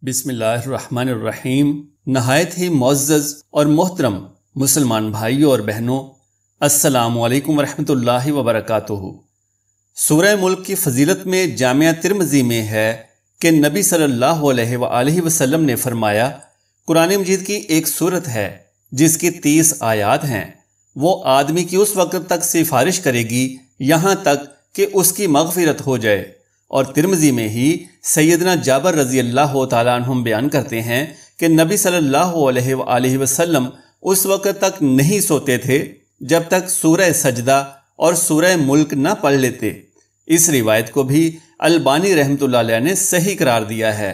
بسم اللہ الرحمن الرحیم۔ نہایت ہی معزز اور محترم مسلمان بھائیوں اور بہنوں، السلام علیکم ورحمۃ اللہ وبرکاتہ۔ سورہ ملک کی فضیلت میں جامعہ ترمذی میں ہے کہ نبی صلی اللہ علیہ وآلہ وسلم نے فرمایا، قرآن مجید کی ایک سورت ہے جس کی 30 آیات ہیں، وہ آدمی کی اس وقت تک سفارش کرے گی یہاں تک کہ اس کی مغفرت ہو جائے۔ اور ترمذی میں ہی سیدنا جابر رضی اللہ تعالیٰ عنہم بیان کرتے ہیں کہ نبی صلی اللہ علیہ وآلہ وسلم اس وقت تک نہیں سوتے تھے جب تک سورہ سجدہ اور سورہ ملک نہ پڑھ لیتے۔ اس روایت کو بھی البانی رحمۃ اللہ علیہ نے صحیح قرار دیا ہے۔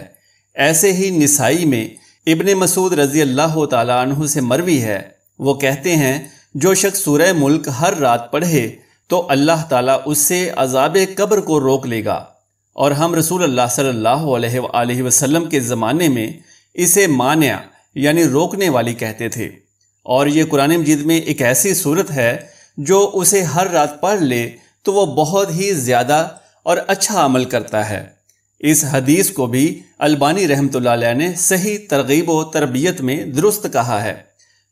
ایسے ہی نسائی میں ابن مسعود رضی اللہ تعالیٰ عنہ سے مروی ہے، وہ کہتے ہیں جو شخص سورہ ملک ہر رات پڑھے تو اللہ تعالیٰ اس سے عذاب قبر کو روک لے گا۔ اور ہم رسول اللہ صلی اللہ علیہ وآلہ وسلم کے زمانے میں اسے مانع یعنی روکنے والی کہتے تھے۔ اور یہ قرآن مجید میں ایک ایسی صورت ہے جو اسے ہر رات پڑھ لے تو وہ بہت ہی زیادہ اور اچھا عمل کرتا ہے۔ اس حدیث کو بھی البانی رحمۃ اللہ علیہ نے صحیح ترغیب و تربیت میں درست کہا ہے۔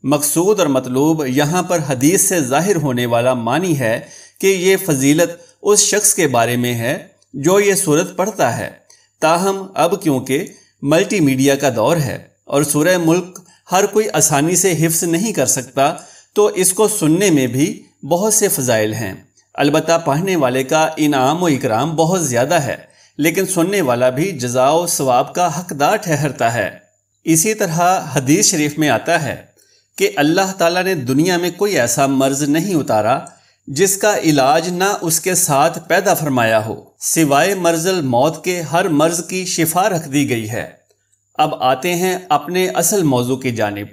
مقصود اور مطلوب یہاں پر حدیث سے ظاہر ہونے والا معنی ہے کہ یہ فضیلت اس شخص کے بارے میں ہے جو یہ سورت پڑھتا ہے۔ تاہم اب کیونکہ ملٹی میڈیا کا دور ہے اور سورہ ملک ہر کوئی آسانی سے حفظ نہیں کر سکتا، تو اس کو سننے میں بھی بہت سے فضائل ہیں۔ البتہ پڑھنے والے کا انعام و اکرام بہت زیادہ ہے، لیکن سننے والا بھی جزا و ثواب کا حقدار ٹھہرتا ہے۔ اسی طرح حدیث شریف میں آتا ہے کہ اللہ تعالیٰ نے دنیا میں کوئی ایسا مرض نہیں اتارا جس کا علاج نہ اس کے ساتھ پیدا فرمایا ہو، سوائے مرض الموت کے ہر مرض کی شفا رکھ دی گئی ہے۔ اب آتے ہیں اپنے اصل موضوع کی جانب۔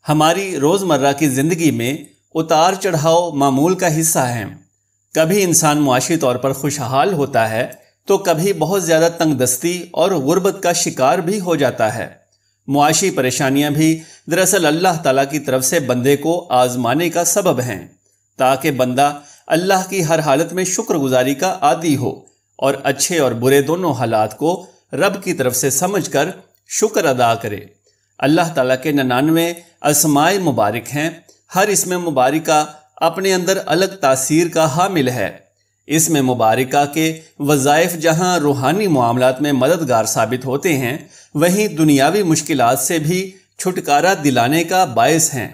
ہماری روزمرہ کی زندگی میں اتار چڑھاؤ معمول کا حصہ ہیں۔ کبھی انسان معاشی طور پر خوشحال ہوتا ہے تو کبھی بہت زیادہ تنگ دستی اور غربت کا شکار بھی ہو جاتا ہے۔ معاشی پریشانیاں بھی دراصل اللہ تعالیٰ کی طرف سے بندے کو آزمانے کا سبب ہیں، تاکہ بندہ اللہ کی ہر حالت میں شکر گزاری کا عادی ہو اور اچھے اور برے دونوں حالات کو رب کی طرف سے سمجھ کر شکر ادا کرے۔ اللہ تعالیٰ کے 99 اسماء مبارک ہیں، ہر اسم مبارکہ اپنے اندر الگ تاثیر کا حامل ہے۔ اسم مبارکہ کے وظائف جہاں روحانی معاملات میں مددگار ثابت ہوتے ہیں، وہیں دنیاوی مشکلات سے بھی چھٹکارا دلانے کا باعث ہیں۔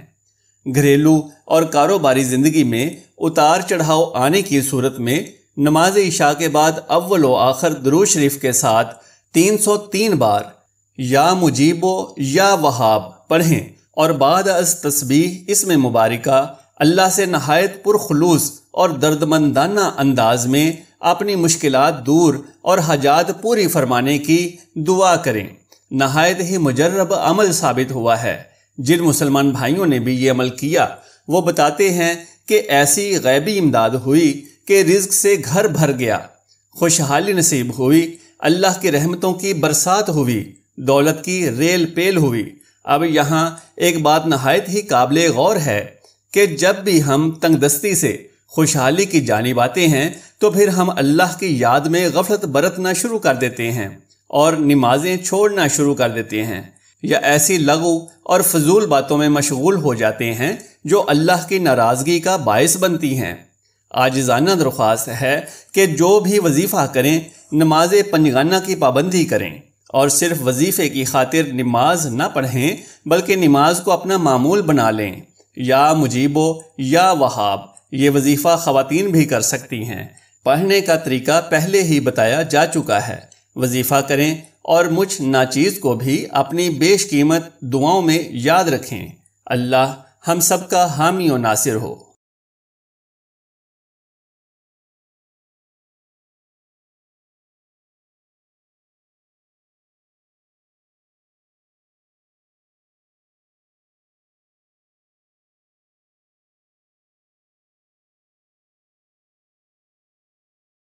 گھریلو اور کاروباری زندگی میں اتار چڑھاؤ آنے کی صورت میں نماز عشاء کے بعد اول و آخر درود شریف کے ساتھ 303 بار یا مجیب و یا وہاب پڑھیں، اور بعد از تسبیح اسم مبارکہ اللہ سے نہایت پرخلوص اور دردمندانہ انداز میں اپنی مشکلات دور اور حاجات پوری فرمانے کی دعا کریں۔ نہایت ہی مجرب عمل ثابت ہوا ہے۔ جن مسلمان بھائیوں نے بھی یہ عمل کیا وہ بتاتے ہیں کہ ایسی غیبی امداد ہوئی کہ رزق سے گھر بھر گیا، خوشحالی نصیب ہوئی، اللہ کی رحمتوں کی برسات ہوئی، دولت کی ریل پیل ہوئی۔ اب یہاں ایک بات نہایت ہی قابل غور ہے کہ جب بھی ہم تنگ دستی سے خوشحالی کی جانب آتے ہیں تو پھر ہم اللہ کی یاد میں غفلت برتنا شروع کر دیتے ہیں اور نمازیں چھوڑنا شروع کر دیتے ہیں، یا ایسی لغو اور فضول باتوں میں مشغول ہو جاتے ہیں جو اللہ کی ناراضگی کا باعث بنتی ہیں۔ عاجزانہ درخواست ہے کہ جو بھی وظیفہ کریں نماز پنجگانہ کی پابندی کریں، اور صرف وظیفے کی خاطر نماز نہ پڑھیں بلکہ نماز کو اپنا معمول بنا لیں۔ یا مجیبو یا وہاب یہ وظیفہ خواتین بھی کر سکتی ہیں۔ پڑھنے کا طریقہ پہلے ہی بتایا جا چکا ہے۔ وظیفہ کریں اور مجھ ناچیز کو بھی اپنی بیش قیمت دعاؤں میں یاد رکھیں۔ اللہ ہم سب کا حامی و ناصر ہو۔